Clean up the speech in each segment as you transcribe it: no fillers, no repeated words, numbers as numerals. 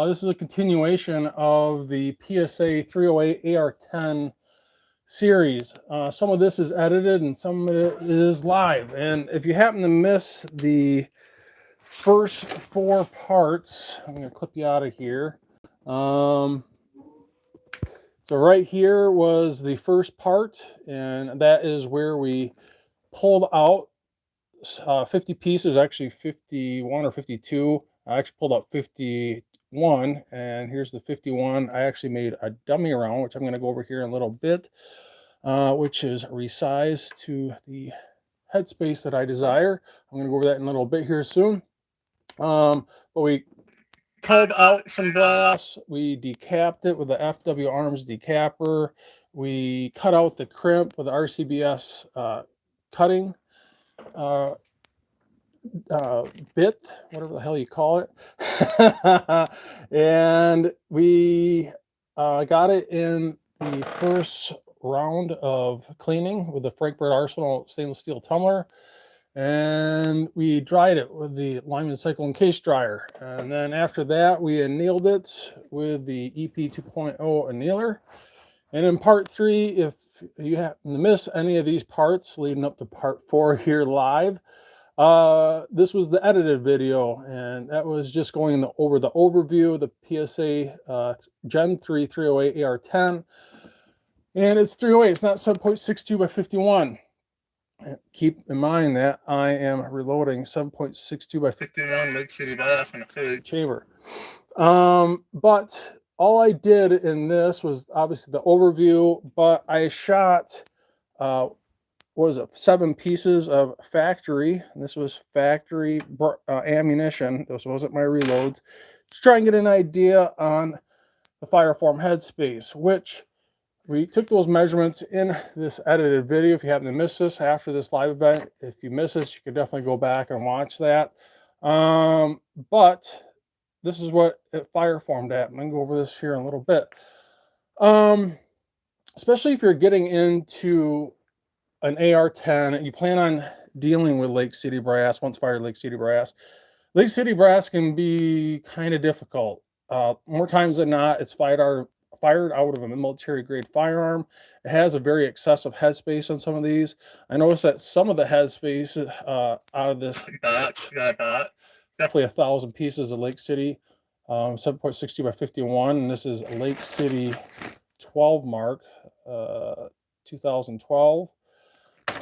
This is a continuation of the PSA 308 AR10 series. Some of this is edited and some of it is live. And if you happen to miss the first 4 parts, I'm going to clip you out of here. So right here was the first part, and that is where we pulled out 50 pieces, actually 51 or 52. I actually pulled out 51, and here's the 51. I actually made a dummy round, which I'm going to go over here in a little bit, which is resized to the headspace that I desire. I'm going to go over that in a little bit here soon. But we pulled out some brass. We decapped it with the FW Arms decapper. We cut out the crimp with the RCBS cutting bit, whatever the hell you call it. And we got it in the first round of cleaning with the Frankfurt Arsenal stainless steel tumbler, and we dried it with the Lyman Cyclone case dryer. And then after that, we annealed it with the EP 2.0 annealer. And in part 3, if you happen to miss any of these parts leading up to part 4 here live, this was the edited video, and that was just going over the overview of the PSA Gen 3 308 AR10. And it's 308, it's not 7.62 by 51. Keep in mind that I am reloading 7.62 by 51 Lake City brass in a plate chamber. But all I did in this was obviously the overview, but I shot what was it, 7 pieces of factory, and this was factory ammunition. This wasn't my reloads. Just try and get an idea on the Fireform headspace, which we took those measurements in this edited video. If you happen to miss this after this live event, if you miss this, you can definitely go back and watch that. But this is what it fireformed at. I'm going to go over this here in a little bit. Especially if you're getting into an AR10 and you plan on dealing with Lake City brass, once fired Lake City brass. Lake City brass can be kind of difficult. More times than not, it's fired out of a military grade firearm. It has a very excessive headspace on some of these. I noticed that some of the headspace out of this batch, definitely 1,000 pieces of Lake City 7.62 by 51, and this is Lake City 12 mark 2012.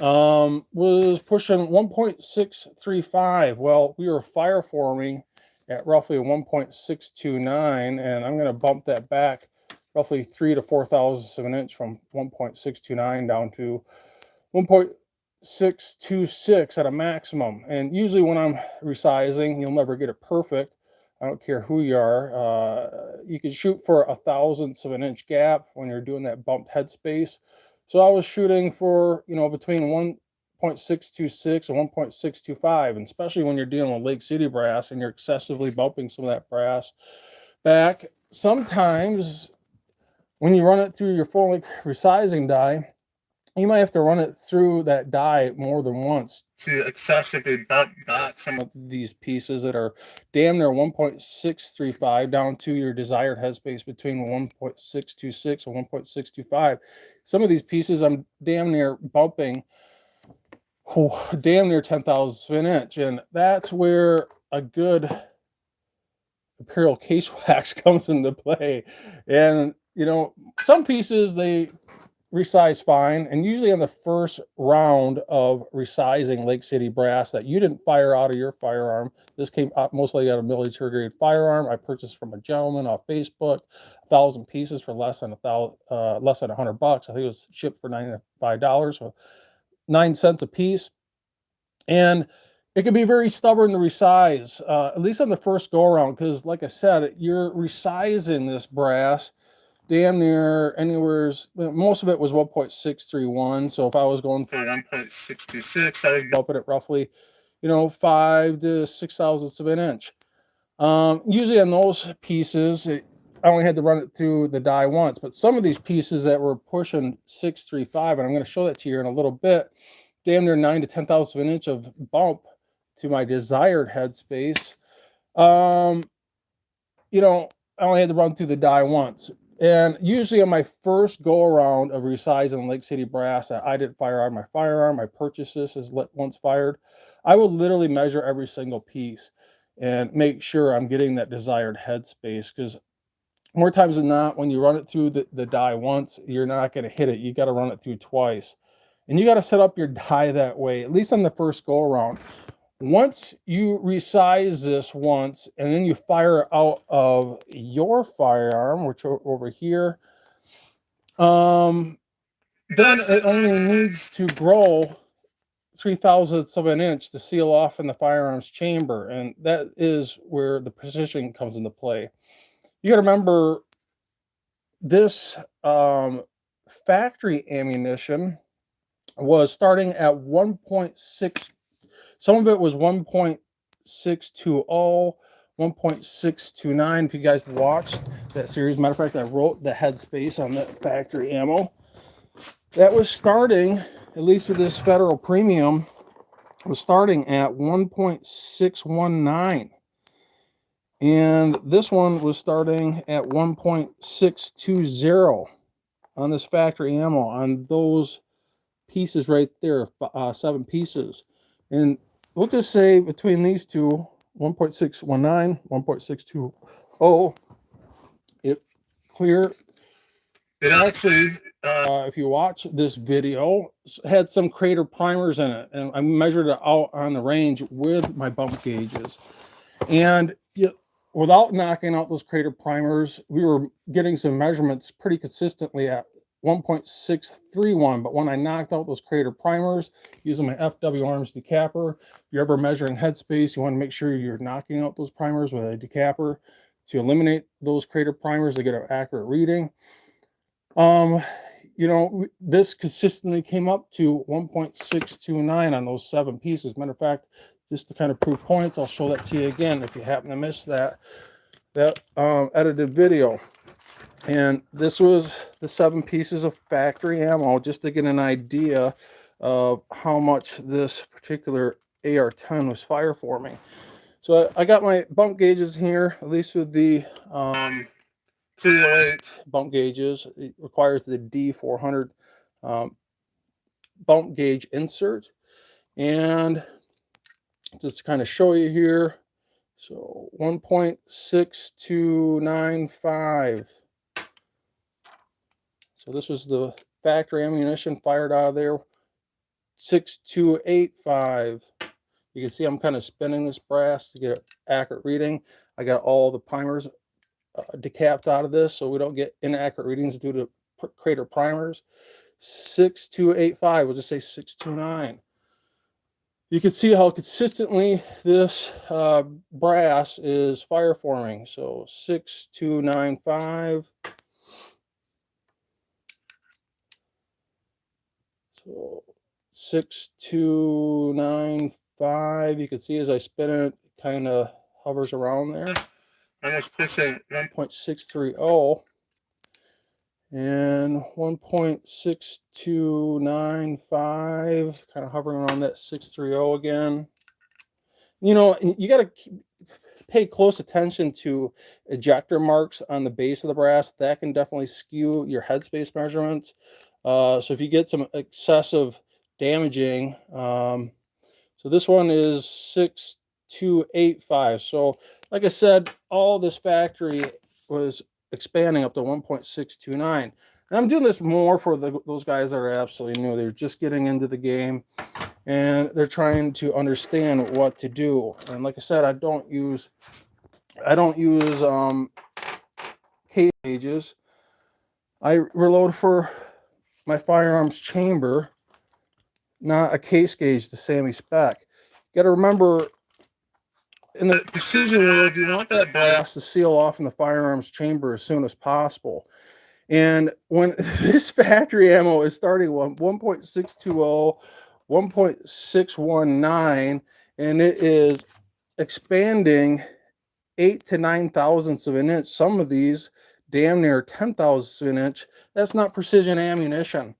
Was pushing 1.635. Well, we were fireforming at roughly 1.629, and I'm going to bump that back roughly 3 to 4 thousandths of an inch from 1.629 down to 1.626 at a maximum. And usually when I'm resizing, you'll never get it perfect. I don't care who you are. You can shoot for 1,000ths of an inch gap when you're doing that bumped headspace. So I was shooting for, between 1.626 and 1.625, and especially when you're dealing with Lake City brass and you're excessively bumping some of that brass back. Sometimes when you run it through your full length resizing die, you might have to run it through that die more than once to excessively bump back some of these pieces that are damn near 1.635 down to your desired headspace between 1.626 and 1.625. Some of these pieces I'm damn near bumping damn near 10,000ths of an inch, and that's where a good apparel case wax comes into play. And some pieces they resize fine, and usually on the first round of resizing Lake City brass that you didn't fire out of your firearm, this came out mostly out of military grade firearm. I purchased from a gentleman off Facebook, 1,000 pieces for less than $100. I think it was shipped for $95, so 9 cents a piece. And it can be very stubborn to resize, at least on the first go around, because like I said, you're resizing this brass damn near anywhere's, most of it was 1.631. So if I was going for 1.626, I would bump it at roughly, 5 to 6 thousandths of an inch. Usually on those pieces, I only had to run it through the die once, but some of these pieces that were pushing 635, and I'm going to show that to you in a little bit, damn near 9 to 10 thousandths of an inch of bump to my desired headspace. I only had to run through the die once. And usually on my first go around of resizing Lake City brass that I didn't fire on my firearm, I purchased this as once fired, I would literally measure every single piece and make sure I'm getting that desired headspace, because more times than not, when you run it through the die once, you're not going to hit it. You got to run it through twice. And you got to set up your die that way, at least on the first go around. Once you resize this once, and then you fire out of your firearm, which are over here, then it only needs to grow 0.03 of an inch to seal off in the firearm's chamber. And that is where the precision comes into play. You got to remember, this factory ammunition was starting at 1.6. Some of it was 1.620, 1.629. If you guys watched that series, matter of fact, I wrote the Headspace on that factory ammo. That was starting, at least with this federal premium, was starting at 1.619. And this one was starting at 1.620 on this factory ammo, on those pieces right there, 7 pieces. And we'll just say between these two, 1.619, 1.620, it clear. It actually, if you watch this video, had some crater primers in it, and I measured it out on the range with my bump gauges. And without knocking out those crater primers, we were getting some measurements pretty consistently at 1.631. But when I knocked out those crater primers using my FW Arms decapper, if you're ever measuring headspace, you want to make sure you're knocking out those primers with a decapper to eliminate those crater primers to get an accurate reading. You know, this consistently came up to 1.629 on those 7 pieces. Matter of fact, just to kind of prove points, I'll show that to you again if you happen to miss that edited video. And this was the 7 pieces of factory ammo, just to get an idea of how much this particular AR10 was fireforming. So I got my bump gauges here, at least with the 308 bump gauges. It requires the D400 bump gauge insert. And just to kind of show you here, so 1.6295. So this was the factory ammunition fired out of there. 6285. You can see I'm kind of spinning this brass to get an accurate reading. I got all the primers decapped out of this, so we don't get inaccurate readings due to crater primers. 6285. We'll just say 629. You can see how consistently this brass is fireforming. So 6295. So 6295. You can see as I spin it, it kind of hovers around there. Almost pushing 1.630. And 1.6295, kind of hovering around that 630 again. You know, you got to pay close attention to ejector marks on the base of the brass. That can definitely skew your headspace measurements. So if you get some excessive damaging, so this one is 6285. So like I said, all this factory was expanding up to 1.629. And I'm doing this more for those guys that are absolutely new. They're just getting into the game and they're trying to understand what to do. And like I said, I don't use case gauges. I reload for my firearms chamber, not a case gauge to SAMI spec. You got to remember, in the precision world, you want that brass to seal off in the firearms chamber as soon as possible. And when this factory ammo is starting 1.620, 1.619, and it is expanding 8 to 9 thousandths of an inch, some of these damn near 10 thousandths of an inch, that's not precision ammunition.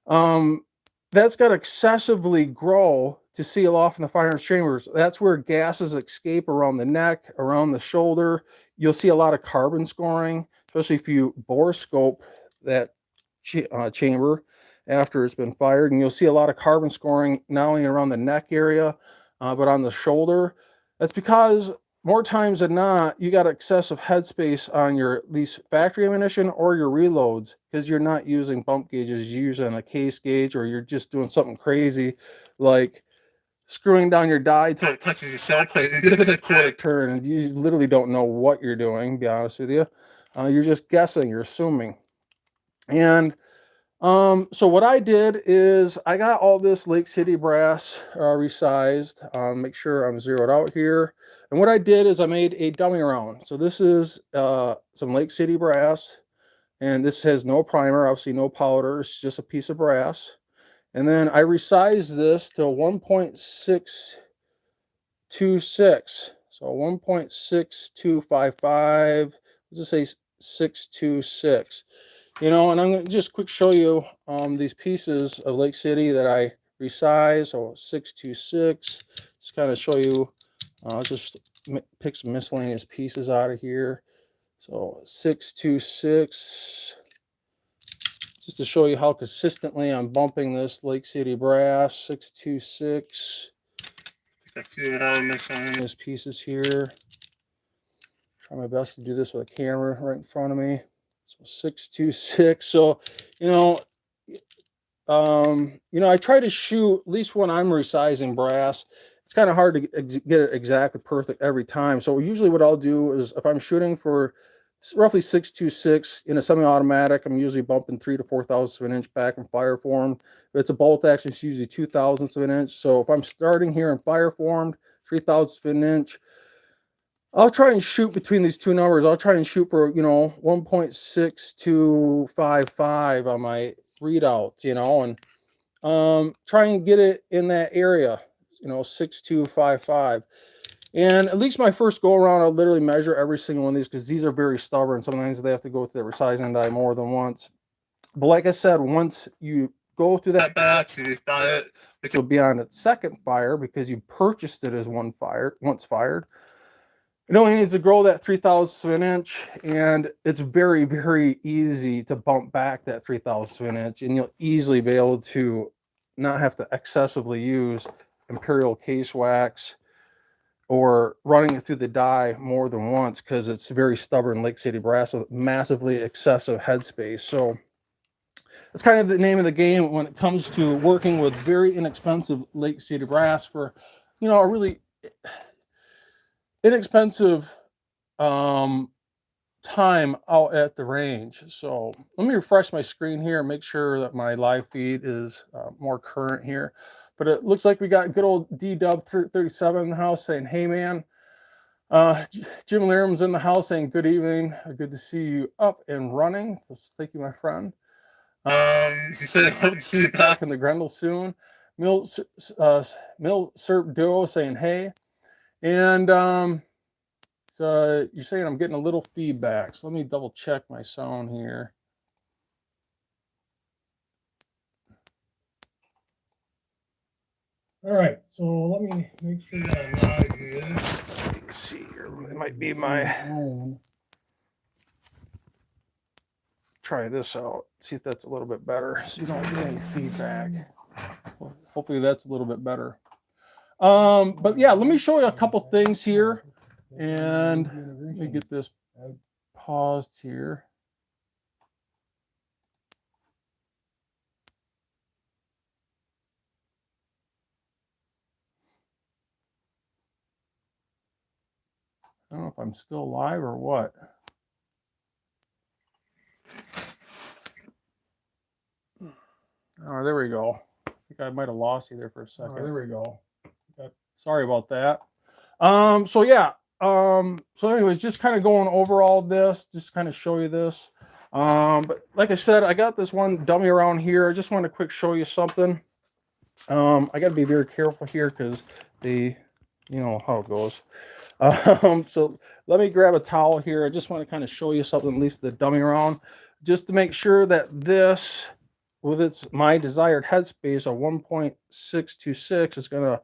That's got to excessively grow to seal off in the firearms chambers. That's where gases escape around the neck, around the shoulder. you'll see a lot of carbon scoring, especially if you borescope that chamber after it's been fired, and you'll see a lot of carbon scoring not only around the neck area, but on the shoulder. That's because more times than not, you got excessive headspace on your these factory ammunition or your reloads, because you're not using bump gauges, you're using a case gauge, or you're just doing something crazy like screwing down your die till it touches your shell plate and giving it a quick turn, and you literally don't know what you're doing, to be honest with you. You're just guessing, you're assuming. And so what I did is I got all this Lake City brass resized. Make sure I'm zeroed out here. And what I did is I made a dummy round. So this is some Lake City brass, and this has no primer, obviously no powder. It's just a piece of brass. And then I resized this to 1.626. So 1.6255, let's just say 626. You know, and I'm going to just quick show you these pieces of Lake City that I resized. So 626, just kind of show you, I'll just pick some miscellaneous pieces out of here. So 626, just to show you how consistently I'm bumping this Lake City brass. 626, pick a few more miscellaneous pieces here. Try my best to do this with a camera right in front of me. So 626. So, I try to shoot, at least when I'm resizing brass, it's kind of hard to get it exactly perfect every time. So usually what I'll do is, if I'm shooting for roughly 626 in a semi-automatic, I'm usually bumping 3 to 4 thousandths of an inch back in Fireform. If it's a bolt action, it's usually 2 thousandths of an inch. So if I'm starting here in Fireformed, 3 thousandths of an inch, I'll try and shoot between these two numbers. I'll try and shoot for, 1.6255 on my readout, and try and get it in that area, 6255. And at least my first go around, I'll literally measure every single one of these, because these are very stubborn. Sometimes they have to go through the resizing die more than once. But like I said, once you go through that batch, you refire it, which will be on its second fire because you purchased it as once fired. It only needs to grow that 3 thousandths of an inch, and it's very, very easy to bump back that 3 thousandths of an inch, and you'll easily be able to not have to excessively use Imperial case wax or running it through the die more than once, because it's very stubborn Lake City brass with massively excessive headspace. So that's kind of the name of the game when it comes to working with very inexpensive Lake City brass for, a really inexpensive time out at the range. So let me refresh my screen here and make sure that my live feed is more current here. But it looks like we got good old D-Dub37 in the house saying, "Hey man." Jim Learham's in the house saying, "Good evening. Good to see you up and running." Thank you, my friend. He said, "Hope to see you back in the Grendel soon." Mill Serp Duo saying, "Hey." And so you're saying I'm getting a little feedback. So let me double check my sound here. All right, so let me make sure that I'm live here. Let's see here. It might be my own. Try this out. See if that's a little bit better, so you don't get any feedback. Well, hopefully that's a little bit better. But yeah, let me show you a couple things here, and let me get this paused here. I don't know if I'm still live or what. Oh, there we go. I think I might have lost you there for a second. Oh, there we go. Sorry about that. So yeah. So anyways, just kind of going over all this, just kind of show you this. But like I said, I got this one dummy around here. I just want to quick show you something. I got to be very careful here because you know how it goes. So let me grab a towel here. I just want to kind of show you something, at least the dummy around, just to make sure that this, with my desired headspace of 1.626, is going to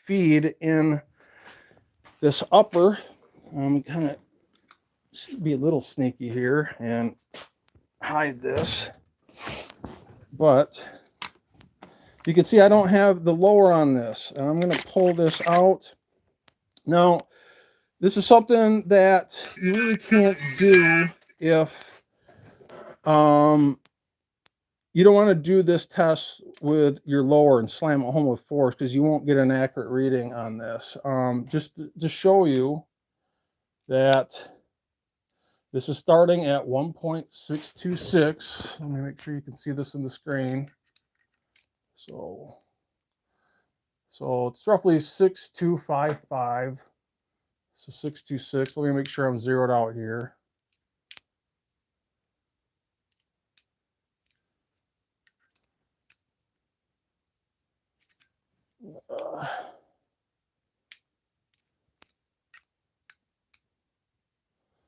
feed in this upper. Kind of be a little sneaky here and hide this, but you can see I don't have the lower on this, and I'm going to pull this out. Now, this is something that you really can't do if you don't want to do this test with your lower and slam it home with force, because you won't get an accurate reading on this. Just to show you that this is starting at 1.626. Let me make sure you can see this in the screen. So it's roughly 6255. So 626. Let me make sure I'm zeroed out here.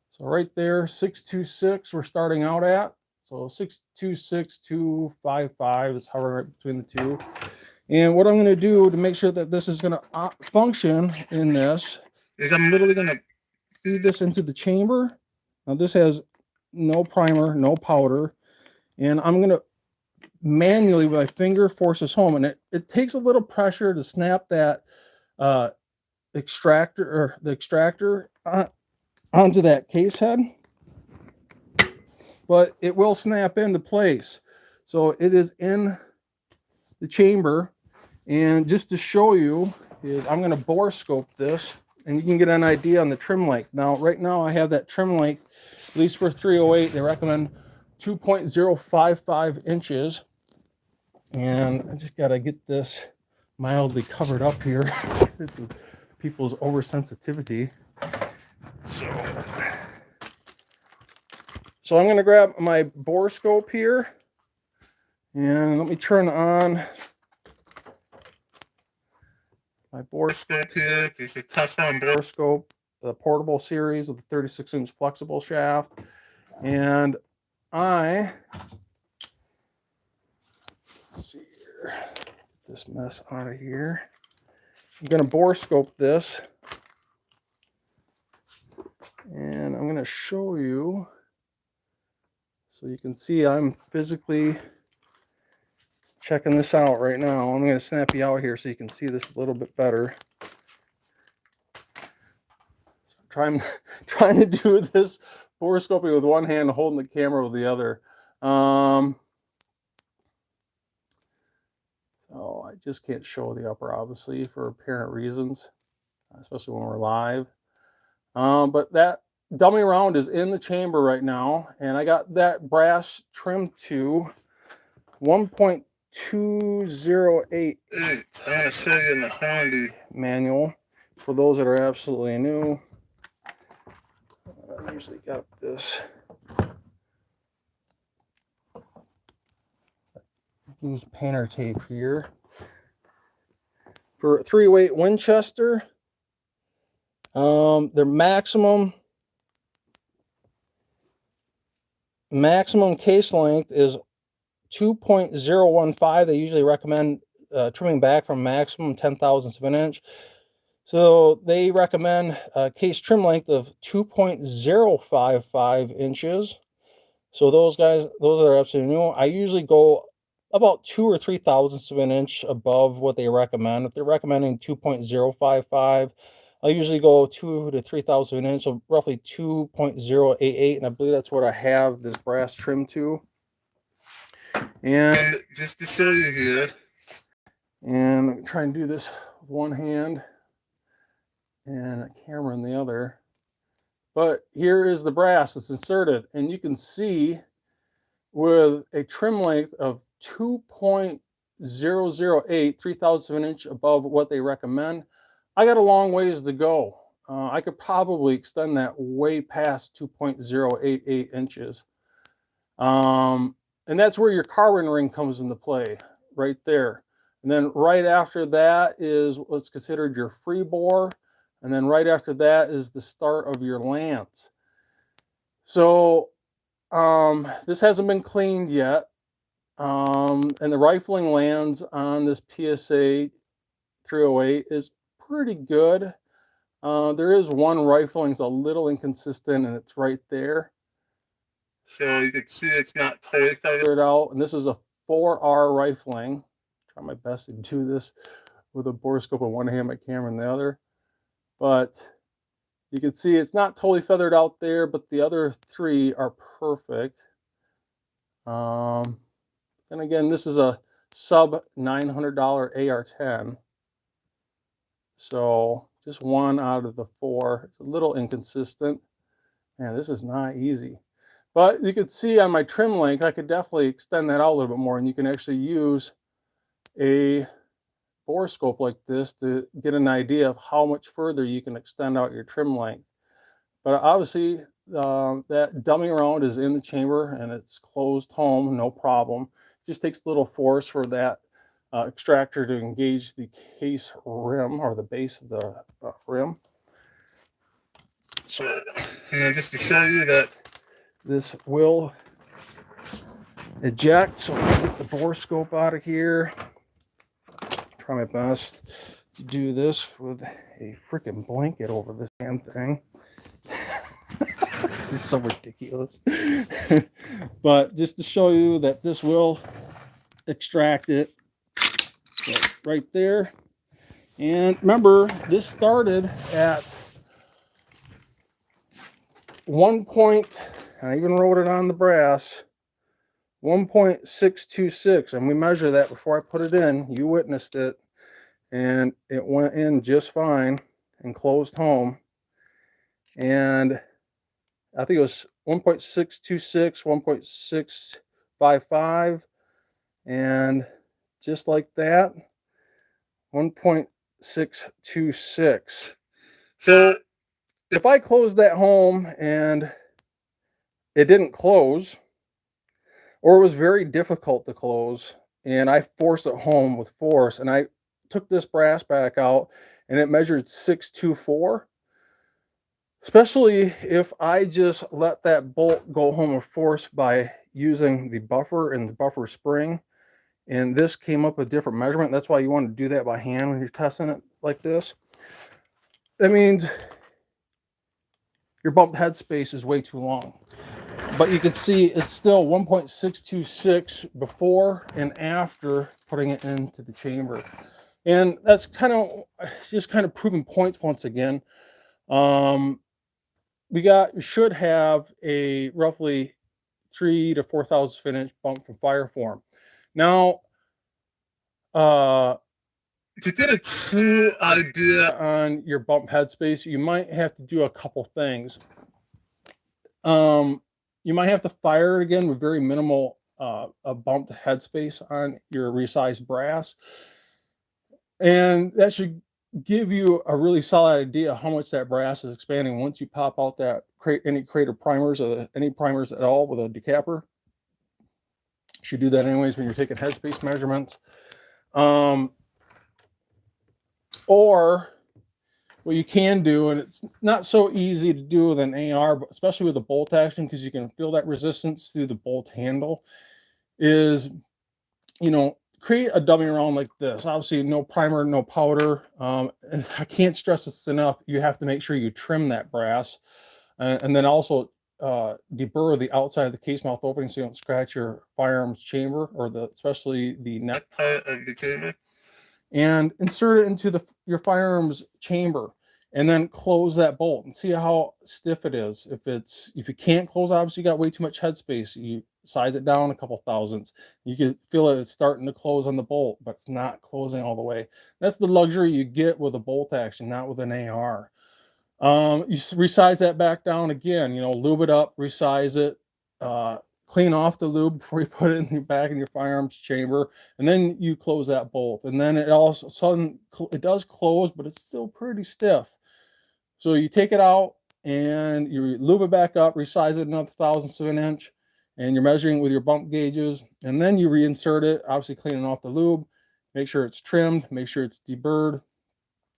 So right there, 626 we're starting out at. So 626255 is hovering right between the two. And what I'm going to do to make sure that this is going to function in this is I'm literally going to feed this into the chamber. Now this has no primer, no powder, and I'm going to manually with my finger force this home, and it takes a little pressure to snap that extractor onto that case head, but it will snap into place. So it is in the chamber, and just to show you is I'm going to Borescope this, and you can get an idea on the trim length. Now right now I have that trim length, at least for 308 they recommend 2.055 inches, and I just got to get this mildly covered up here. It's people's oversensitivity. So I'm going to grab my Borescope here, and let me turn on my Borescope here. This is a Teflon Borescope, the portable series with the 36-inch flexible shaft. And let's see here, get this mess out of here. I'm going to Borescope this, and I'm going to show you so you can see I'm physically checking this out right now. I'm going to snap you out here so you can see this a little bit better. So I'm trying to do this Borescoping with one hand, holding the camera with the other. So I just can't show the upper, obviously, for apparent reasons, especially when we're live. But that dummy round is in the chamber right now, and I got that brass trimmed to 1.2088. I'm going to show you in the handy manual for those that are absolutely new. I usually got this. Use painter tape here. For 308 Winchester, their maximum case length is 2.015. They usually recommend trimming back from maximum 10,000ths of an inch. So they recommend a case trim length of 2.055 inches. So those are absolutely new. I usually go about 2 or 3 thousandths of an inch above what they recommend. If they're recommending 2.055, I usually go 2 to 3 thousandths of an inch, so roughly 2.088, and I believe that's what I have this brass trim to. And just to show you here, and I'm trying to do this with one hand and a camera in the other. But here is the brass that's inserted, and you can see with a trim length of 2.008, 3 thousandths of an inch above what they recommend, I got a long ways to go. I could probably extend that way past 2.088 inches. And that's where your carbon ring comes into play, right there. And then right after that is what's considered your free bore. And then right after that is the start of your lance. So this hasn't been cleaned yet. And the rifling lands on this PSA 308 is pretty good. There is one rifling, it's a little inconsistent, and it's right there. So you can see it's not totally feathered out. And this is a 4R rifling. Try my best to do this with a borescope in one hand, my camera in the other. But you can see it's not totally feathered out there, but the other three are perfect. And again, this is a sub $900 AR10. So just one out of the four. It's a little inconsistent. Man, this is not easy. But you could see on my trim length, I could definitely extend that out a little bit more, and you can actually use a borescope like this to get an idea of how much further you can extend out your trim length. But obviously, that dummy round is in the chamber and it's closed home, no problem. It just takes a little force for that extractor to engage the case rim or the base of the rim. So, just to show you that this will eject, so I'll get the borescope out of here. Try my best to do this with a freaking blanket over this damn thing. This is so ridiculous. But just to show you that this will extract it right there. And remember, this started at 1 point, I even wrote it on the brass, 1.626, and we measured that before I put it in. You witnessed it, and it went in just fine and closed home. And I think it was 1.626, 1.655, and just like that, 1.626. So if I closed that home and it didn't close, or it was very difficult to close, and I forced it home with force, and I took this brass back out and it measured 624, especially if I just let that bolt go home with force by using the buffer and the buffer spring, and this came up with a different measurement. That's why you want to do that by hand when you're testing it like this. That means your bump headspace is way too long. But you can see it's still 1.626 before and after putting it into the chamber. And that's just kind of proving points once again. We should have a roughly 3 to 4 thousandths inch bump from Fireform. Now, to get a true idea on your bump headspace, you might have to do a couple things. You might have to fire it again with very minimal a bumped headspace on your resized brass, and that should give you a really solid idea how much that brass is expanding once you pop out that any crater primers or any primers at all with a decapper. You should do that anyways when you're taking headspace measurements. Or what you can do, and it's not so easy to do with an AR, but especially with the bolt action, because you can feel that resistance through the bolt handle, is, create a dummy round like this. Obviously, no primer, no powder. I can't stress this enough. You have to make sure you trim that brass, and then also deburr the outside of the case mouth opening so you don't scratch your firearms chamber, or especially the neck part of the chamber. And insert it into your firearms chamber, and then close that bolt and see how stiff it is. If you can't close, obviously you got way too much headspace. You size it down a couple thousandths. You can feel it's starting to close on the bolt, but it's not closing all the way. That's the luxury you get with a bolt action, not with an AR. You resize that back down again. Lube it up, resize it. Clean off the lube before you put it back in your firearms chamber, and then you close that bolt, and then it does close, but it's still pretty stiff. So you take it out and you lube it back up, resize it another thousandths of an inch, and you're measuring with your bump gauges, and then you reinsert it, obviously cleaning off the lube, make sure it's trimmed, make sure it's deburred,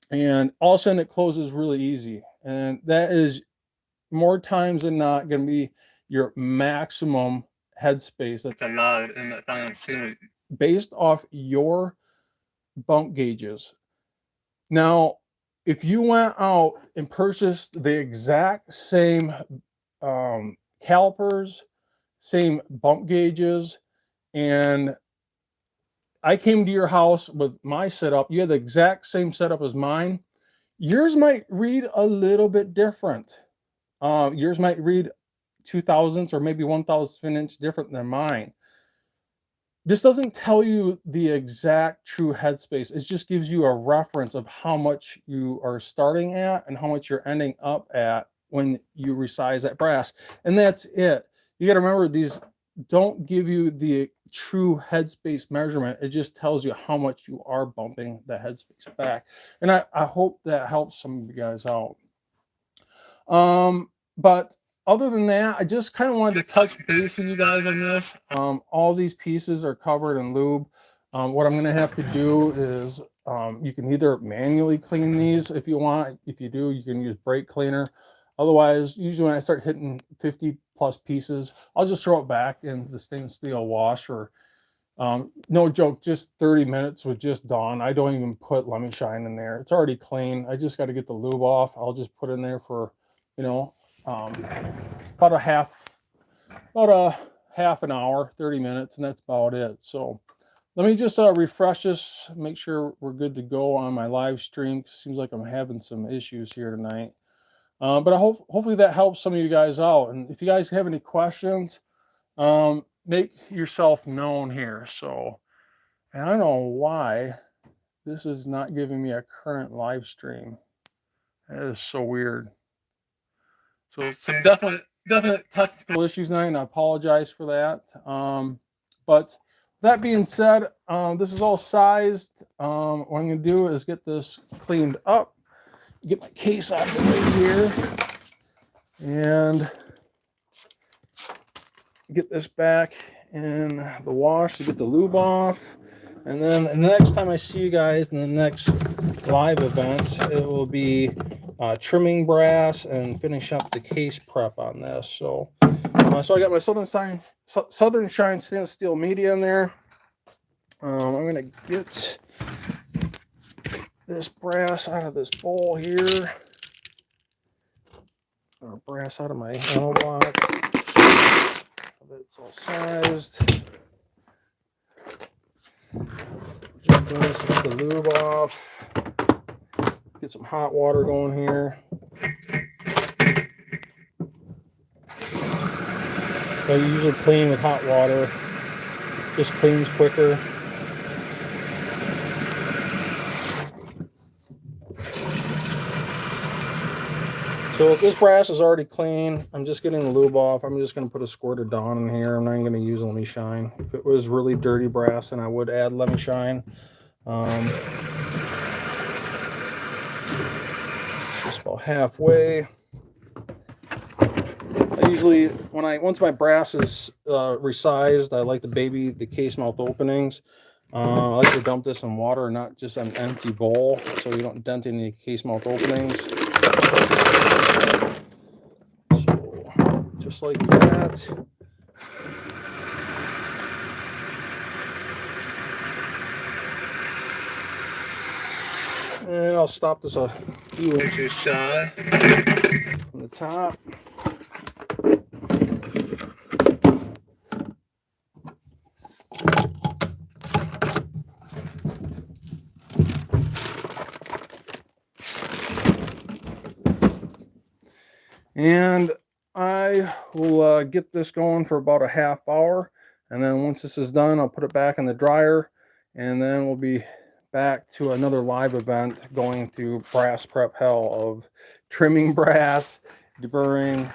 and all of a sudden it closes really easy. And that is more times than not going to be your maximum headspace that's allowed in that firearms chamber based off your bump gauges. Now, if you went out and purchased the exact same calipers, same bump gauges, and I came to your house with my setup, you had the exact same setup as mine, yours might read a little bit different. Yours might read 2 thousandths or maybe 1/1000th inch different than mine. This doesn't tell you the exact true headspace. It just gives you a reference of how much you are starting at and how much you're ending up at when you resize that brass. And that's it. You got to remember, these don't give you the true headspace measurement. It just tells you how much you are bumping the headspace back. And I hope that helps some of you guys out. But other than that, I just kind of wanted to touch base with you guys on this. All these pieces are covered in lube. What I'm going to have to do is you can either manually clean these if you want. If you do, you can use brake cleaner. Otherwise, usually when I start hitting 50 plus pieces, I'll just throw it back in the stainless steel wash for, no joke, just 30 minutes with just Dawn. I don't even put Lemon Shine in there. It's already clean. I just got to get the lube off. I'll just put in there for, you know, about a half an hour, 30 minutes, and that's about it. So let me just refresh this, make sure we're good to go on my live stream. Seems like I'm having some issues here tonight. But hopefully that helps some of you guys out. And if you guys have any questions, make yourself known here. So, and I don't know why this is not giving me a current live stream. That is so weird. So some definite technical issues tonight, and I apologize for that. But that being said, this is all sized. What I'm going to do is get this cleaned up, get my case out of the way here, and get this back in the wash to get the lube off. And then the next time I see you guys in the next live event, it will be trimming brass and finish up the case prep on this. So so I got my Southern Shine stainless steel media in there. I'm going to get this brass out of this bowl here. Brass out of my handle block. It's all sized. Just doing this to get the lube off. Get some hot water going here. So I usually clean with hot water. Just cleans quicker. So this brass is already clean. I'm just getting the lube off. I'm just going to put a squirt of Dawn in here. I'm not going to use Lemon Shine. If it was really dirty brass, then I would add Lemon Shine. Just about halfway. I usually, once my brass is resized, I like to baby the case mouth openings. I like to dump this in water, not just an empty bowl, so you don't dent any case mouth openings. So, just like that. And I'll stop this a few inches shy from the top. And I will get this going for about a half hour. And then once this is done, I'll put it back in the dryer. And then we'll be back to another live event going through brass prep hell of trimming brass, deburring,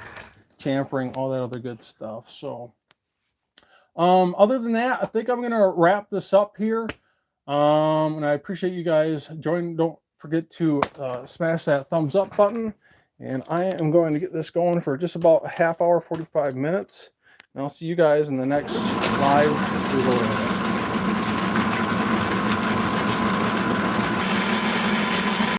chamfering, all that other good stuff. So other than that, I think I'm going to wrap this up here. And I appreciate you guys joining. Don't forget to smash that thumbs up button. And I am going to get this going for just about a half hour, 45 minutes. And I'll see you guys in the next live reloading.